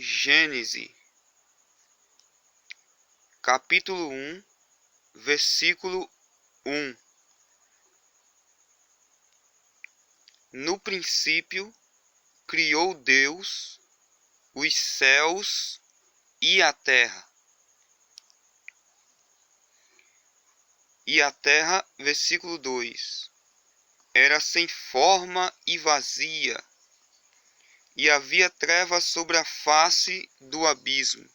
Gênesis, capítulo 1, versículo 1. No princípio, criou Deus os céus e a terra. E a terra, versículo 2, era sem forma e vazia, e havia trevas sobre a face do abismo.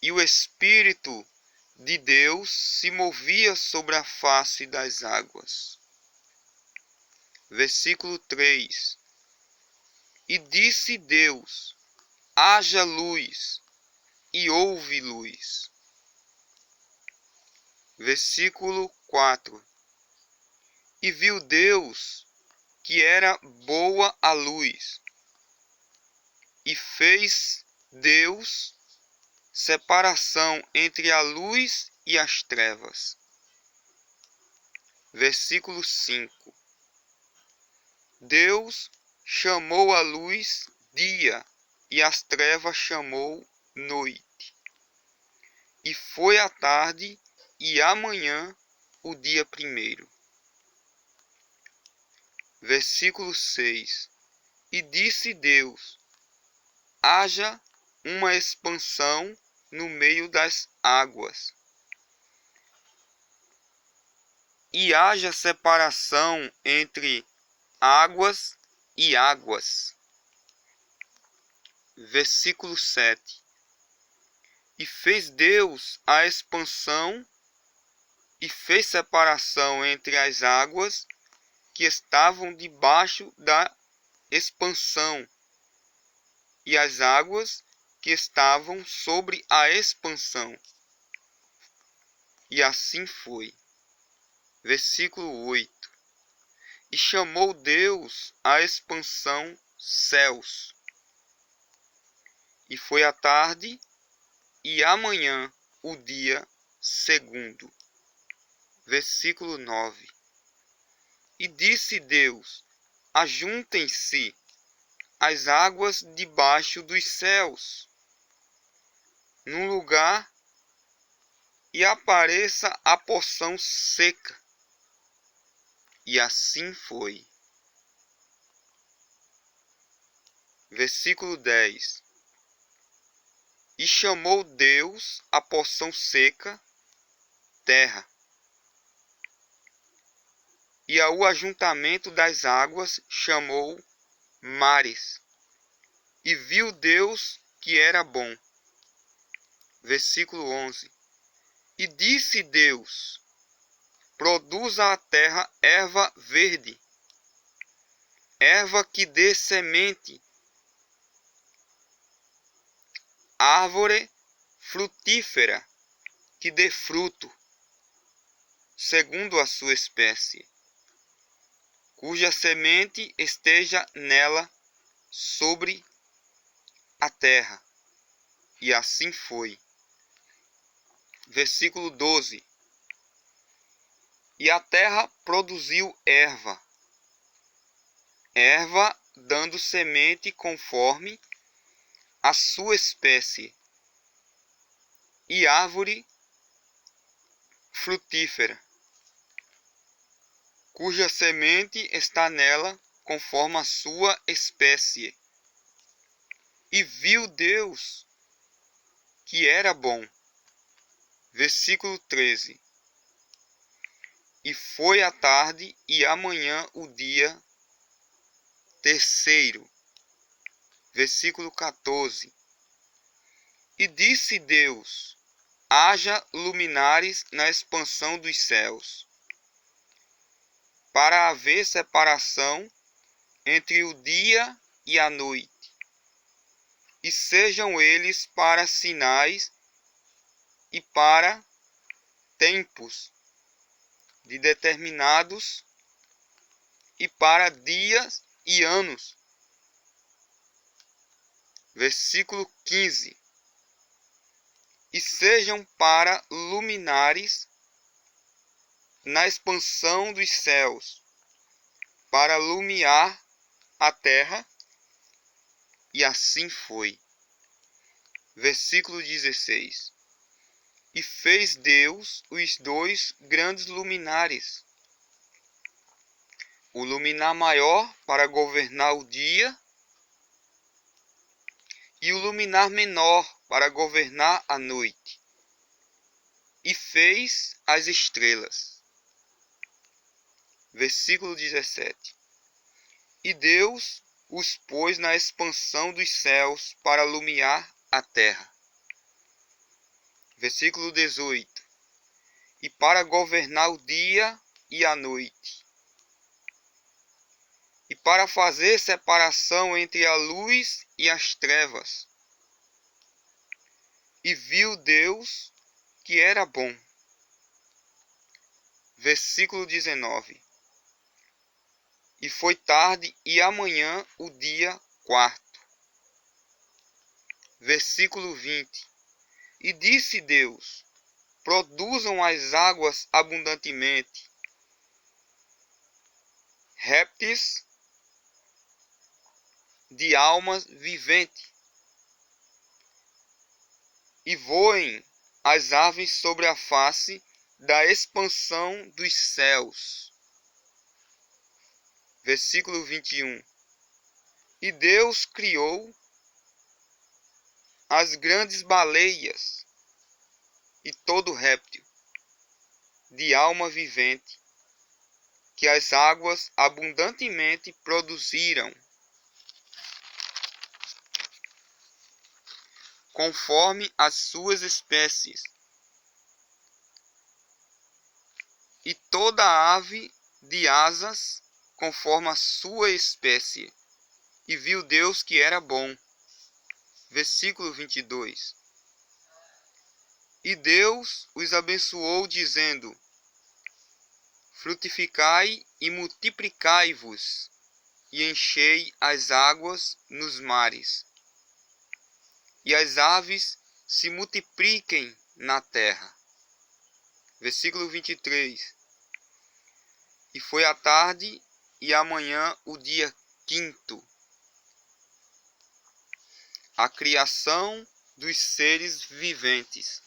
E o Espírito de Deus se movia sobre a face das águas. Versículo 3. E disse Deus: haja luz, e houve luz. Versículo 4. E viu Deus que era boa a luz, e fez Deus separação entre a luz e as trevas. Versículo 5. Deus chamou a luz dia, e as trevas chamou noite. E foi a tarde e amanhã o dia primeiro. Versículo 6. E disse Deus: haja uma expansão no meio das águas, e haja separação entre águas e águas. Versículo 7. E fez Deus a expansão e fez separação entre as águas que estavam debaixo da expansão e as águas que estavam sobre a expansão. E assim foi. Versículo 8. E chamou Deus a expansão céus. E foi a tarde e amanhã o dia segundo. Versículo 9. E disse Deus: ajuntem-se as águas debaixo dos céus, num lugar, e apareça a porção seca. E assim foi. Versículo 10. E chamou Deus a porção seca terra, e ao ajuntamento das águas chamou mares. E viu Deus que era bom. Versículo 11. E disse Deus: produza a terra erva verde, erva que dê semente, árvore frutífera que dê fruto, segundo a sua espécie, cuja semente esteja nela sobre a terra. E assim foi. Versículo 12. E a terra produziu erva, erva dando semente conforme a sua espécie, e árvore frutífera, cuja semente está nela conforme a sua espécie. E viu Deus que era bom. Versículo 13. E foi a tarde e amanhã o dia terceiro. Versículo 14. E disse Deus: haja luminares na expansão dos céus, para haver separação entre o dia e a noite, e sejam eles para sinais e para tempos de determinados, e para dias e anos. Versículo 15. E sejam para luminares na expansão dos céus, para iluminar a terra, E assim foi. Versículo 16. E fez Deus os dois grandes luminares, o luminar maior para governar o dia e o luminar menor para governar a noite. E fez as estrelas. Versículo 17. E Deus os pôs na expansão dos céus para alumiar a terra. Versículo 18. E para governar o dia e a noite. E para fazer separação entre a luz e as trevas. E viu Deus que era bom. Versículo 19. E foi tarde e amanhã o dia quarto. Versículo 20. E disse Deus: produzam as águas abundantemente, répteis de alma vivente, e voem as aves sobre a face da expansão dos céus. Versículo 21. E Deus criou as grandes baleias e todo réptil de alma vivente que as águas abundantemente produziram, conforme as suas espécies, e toda ave de asas conforme a sua espécie. E viu Deus que era bom. Versículo 22. E Deus os abençoou, dizendo: frutificai e multiplicai-vos, e enchei as águas nos mares, e as aves se multipliquem na terra. Versículo 23. E foi a tarde e amanhã o dia quinto, a criação dos seres viventes.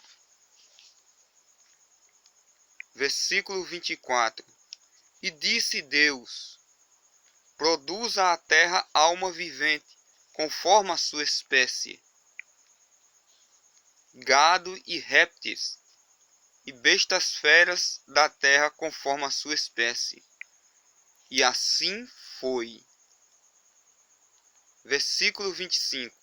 Versículo 24. E disse Deus: produza a terra alma vivente, conforme a sua espécie, gado e répteis, e bestas feras da terra conforme a sua espécie. E assim foi. Versículo 25.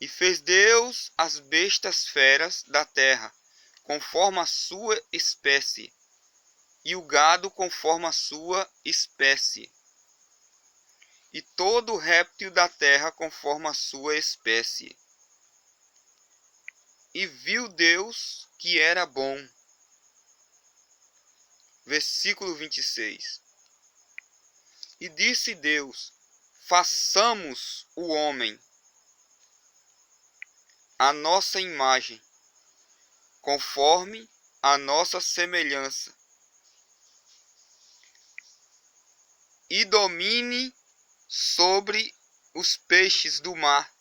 E fez Deus as bestas feras da terra, conforme a sua espécie, e o gado conforme a sua espécie, e todo réptil da terra conforme a sua espécie. E viu Deus que era bom. Versículo 26. E disse Deus: façamos o homem à nossa imagem, conforme a nossa semelhança, e domine sobre os peixes do mar,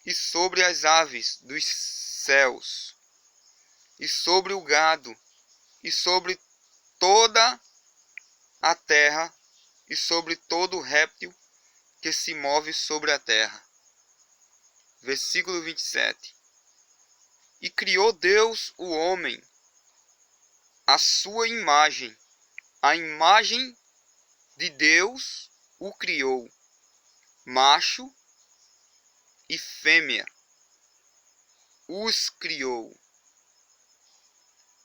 e sobre as aves dos céus, e sobre o gado, e sobre toda a terra, e sobre todo réptil que se move sobre a terra. Versículo 27. E criou Deus o homem, à sua imagem, a imagem de Deus o criou, macho e fêmea os criou.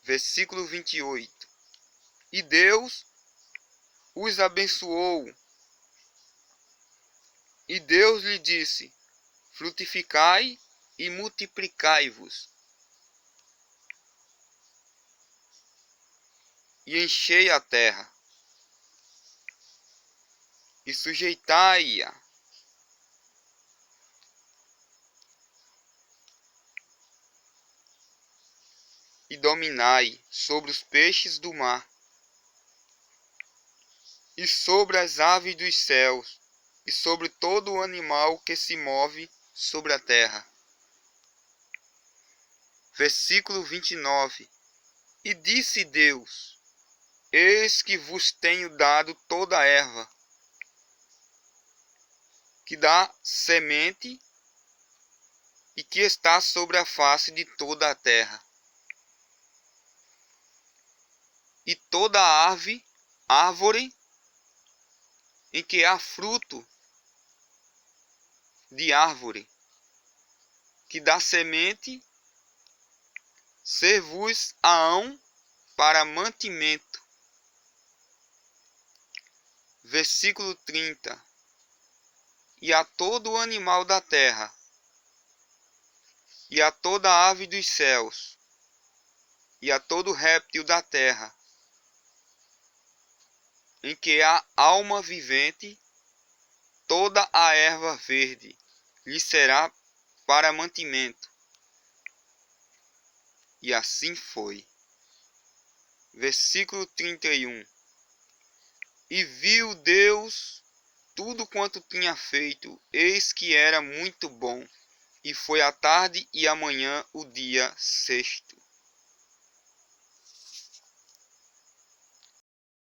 Versículo 28. E Deus os abençoou, e Deus lhe disse: frutificai e multiplicai-vos, e enchei a terra, e sujeitai-a, e dominai sobre os peixes do mar, e sobre as aves dos céus, e sobre todo o animal que se move sobre a terra. Versículo 29. E disse Deus: Eis que vos tenho dado toda a erva, que dá semente e que está sobre a face de toda a terra, e toda árvore em que há fruto de árvore, que dá semente, ser-vos-ão para mantimento. Versículo 30. E a todo animal da terra, e a toda ave dos céus, e a todo réptil da terra, em que há alma vivente, toda a erva verde lhe será para mantimento. E assim foi. Versículo 31. E viu Deus tudo quanto tinha feito, eis que era muito bom. E foi a tarde e a manhã o dia sexto.